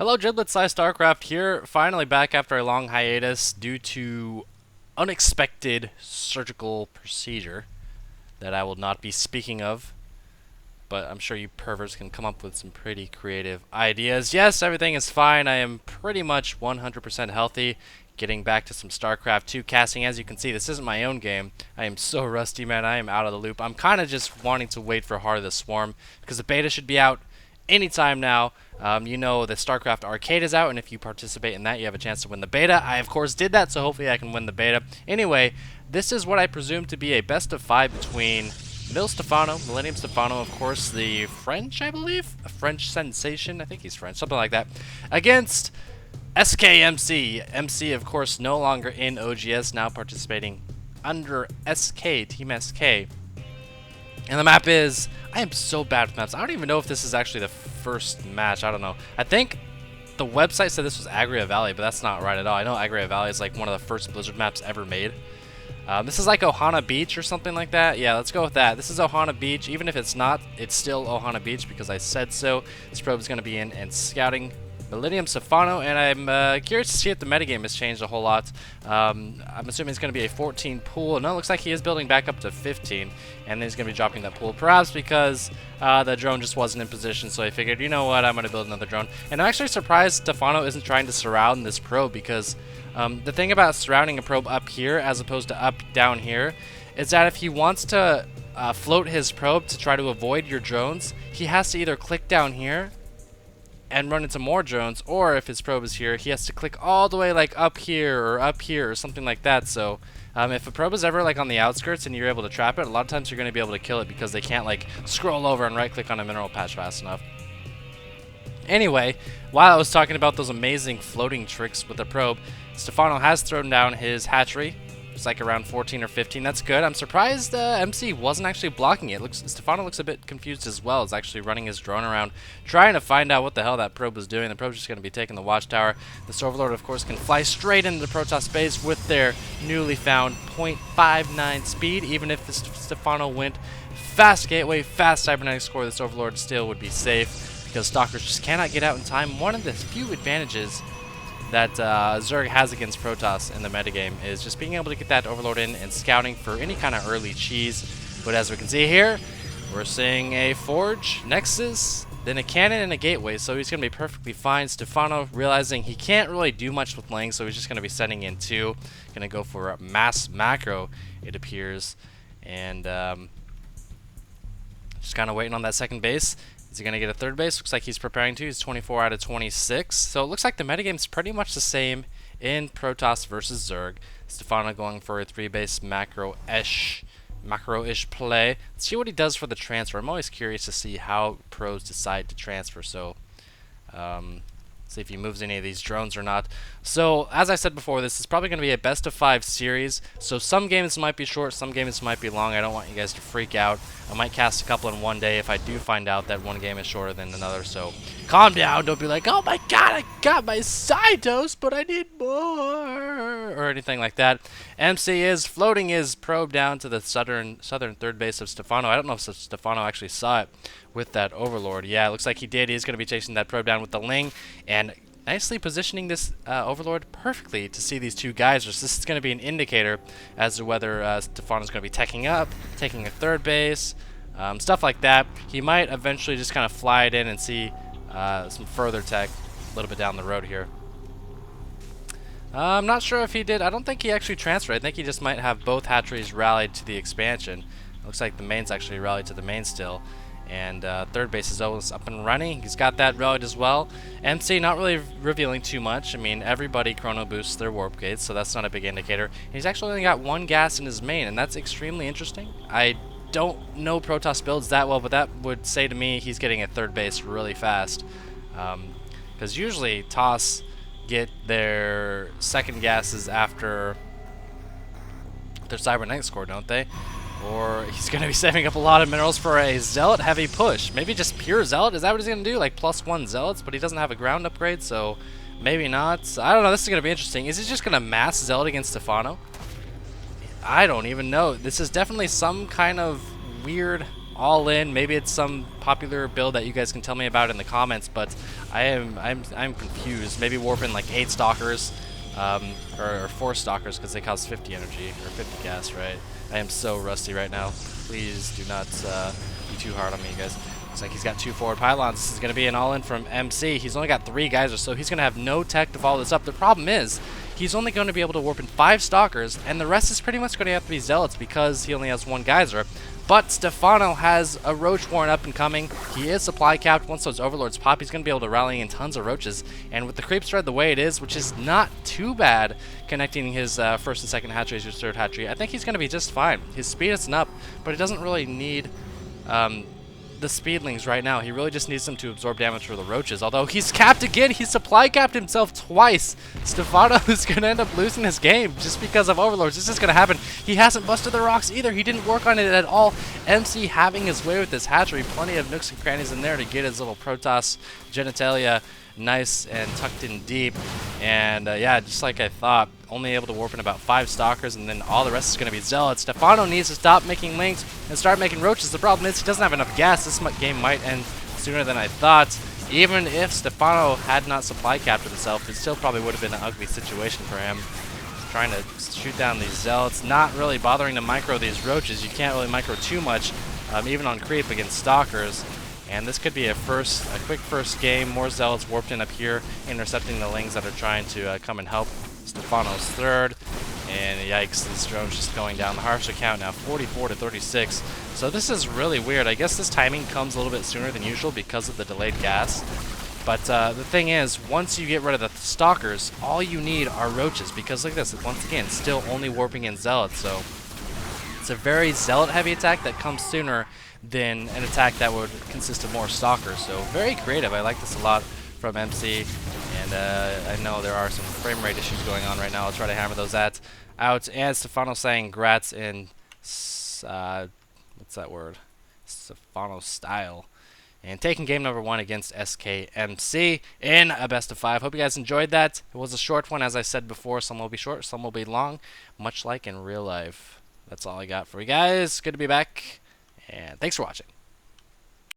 Hello, Giblets, PsyStarcraft here, finally back after a long hiatus due to unexpected surgical procedure that I will not be speaking of, but I'm sure you perverts can come up with some pretty creative ideas. Yes, everything is fine. I am pretty much 100% healthy, getting back to some StarCraft 2 casting. As you can see, this isn't my own game. I am so rusty, man. I am out of the loop. I'm kind of just wanting to wait for Heart of the Swarm because the beta should be out anytime now. You know the StarCraft Arcade is out, and if you participate in that, you have a chance to win the beta. I, of course, did that, so hopefully I can win the beta. Anyway, this is what I presume to be a best of 5 between MillStephano, of course, the French, I believe? A French sensation, I think he's French, something like that, against SKMC. MC, of course, no longer in OGS, now participating under SK, Team SK. And the map is... I am so bad with maps. I don't even know if this is actually the first match. I don't know. I think the website said this was Agria Valley, but that's not right at all. I know Agria Valley is like one of the first Blizzard maps ever made. This is like Ohana Beach or something like that. Yeah, let's go with that. This is Ohana Beach. Even if it's not, it's still Ohana Beach because I said so. This probe is going to be in and scouting MillStephano, and I'm curious to see if the metagame has changed a whole lot. I'm assuming it's going to be a 14 pool. No, it looks like he is building back up to 15, and then he's going to be dropping that pool, perhaps because the drone just wasn't in position, so I figured, you know what, I'm going to build another drone. And I'm actually surprised Stephano isn't trying to surround this probe, because the thing about surrounding a probe up here as opposed to up down here is that if he wants to float his probe to try to avoid your drones, he has to either click down here and run into more drones, or if his probe is here, he has to click all the way like up here or something like that. So if a probe is ever like on the outskirts and you're able to trap it, a lot of times you're going to be able to kill it because they can't like scroll over and right click on a mineral patch fast enough. Anyway, while I was talking about those amazing floating tricks with the probe, Stephano has thrown down his hatchery. It's like around 14 or 15. That's good. I'm surprised MC wasn't actually blocking it. Stephano looks a bit confused as well. He's actually running his drone around, trying to find out what the hell that probe was doing. The probe's just going to be taking the watchtower. This Overlord, of course, can fly straight into the Protoss base with their newly found 0.59 speed. Even if Stephano went fast gateway, fast cybernetic score, this Overlord still would be safe because Stalkers just cannot get out in time. One of the few advantages that Zerg has against Protoss in the metagame is just being able to get that Overlord in and scouting for any kind of early cheese. But as we can see here, we're seeing a Forge, Nexus, then a Cannon and a Gateway, so he's going to be perfectly fine. Stephano realizing he can't really do much with Ling, so he's just going to be sending in 2. Going to go for a mass macro, it appears, and just kind of waiting on that second base. Is he going to get a third base? Looks like he's preparing to. He's 24 out of 26. So it looks like the metagame's pretty much the same in Protoss versus Zerg. Stephano going for a 3-base macro-ish play. Let's see what he does for the transfer. I'm always curious to see how pros decide to transfer. So, see if he moves any of these drones or not. So, as I said before, this is probably going to be a best of 5 series. So some games might be short, some games might be long. I don't want you guys to freak out. I might cast a couple in one day if I do find out that one game is shorter than another. So calm down. Don't be like, oh my god, I got my side dose, but I need more, or anything like that. MC is floating his probe down to the southern third base of Stephano. I don't know if Stephano actually saw it with that Overlord. Yeah, it looks like he did. He's going to be chasing that probe down with the Ling and nicely positioning this Overlord perfectly to see these two geysers. This is going to be an indicator as to whether Stephano's going to be teching up, taking a third base, stuff like that. He might eventually just kind of fly it in and see some further tech a little bit down the road here. I'm not sure if he did. I don't think he actually transferred. I think he just might have both hatcheries rallied to the expansion. Looks like the main's actually rallied to the main still. And third base is always up and running. He's got that rallied as well. MC not really revealing too much. I mean, everybody chrono boosts their warp gates, so that's not a big indicator. And he's actually only got 1 gas in his main, and that's extremely interesting. I don't know Protoss builds that well, but that would say to me he's getting a third base really fast. Because usually TOS get their second gases after their cybernetic score, don't they? Or he's going to be saving up a lot of minerals for a Zealot heavy push. Maybe just pure Zealot? Is that what he's going to do? Like +1 Zealots? But he doesn't have a ground upgrade, so maybe not. I don't know. This is going to be interesting. Is he just going to mass Zealot against Stephano? I don't even know. This is definitely some kind of weird all in. Maybe it's some popular build that you guys can tell me about in the comments, but I'm confused. Maybe warping like 8 stalkers, or 4 stalkers because they cost 50 energy or 50 gas, right? I am so rusty right now. Please do not be too hard on me, guys. Looks like he's got 2 forward pylons. This is going to be an all-in from MC. He's only got 3 guys or so. He's going to have no tech to follow this up. The problem is, he's only going to be able to warp in 5 stalkers, and the rest is pretty much going to have to be zealots because he only has 1 geyser. But SKMC has a roach warren up and coming. He is supply capped. Once those overlords pop, he's going to be able to rally in tons of roaches. And with the creep spread the way it is, which is not too bad, connecting his first and second hatchery to his third hatchery, I think he's going to be just fine. His speed isn't up, but he doesn't really need the speedlings right now. He really just needs them to absorb damage for the roaches. Although he's capped again. He's supply capped himself twice. SKMC is going to end up losing this game just because of overlords. This is going to happen. He hasn't busted the rocks either. He didn't work on it at all. MC having his way with this hatchery. Plenty of nooks and crannies in there to get his little Protoss genitalia nice and tucked in deep. And yeah, just like I thought, only able to warp in about 5 stalkers, and then all the rest is going to be zealots. SKMC needs to stop making links and start making roaches. The problem is he doesn't have enough gas. This game might end sooner than I thought. Even if SKMC had not supply capped himself, it still probably would have been an ugly situation for him. Trying to shoot down these zealots, not really bothering to micro these roaches. You can't really micro too much, even on creep against stalkers. And this could be a quick first game. More zealots warped in up here, intercepting the lings that are trying to come and help. SKMC's third, and yikes, this drone's just going down. The harvester count now 44 to 36. So this is really weird. I guess this timing comes a little bit sooner than usual because of the delayed gas. But the thing is, once you get rid of the stalkers, all you need are roaches, because look at this, once again, still only warping in zealots. So it's a very zealot heavy attack that comes sooner than an attack that would consist of more stalkers. So very creative. I like this a lot from MC. And I know there are some frame rate issues going on right now. I'll try to hammer those out. And SKMC saying grats in, what's that word? SKMC style. And taking game number 1 against SKMC in a best of 5. Hope you guys enjoyed that. It was a short one, as I said before. Some will be short, some will be long, much like in real life. That's all I got for you guys. Good to be back, and thanks for watching.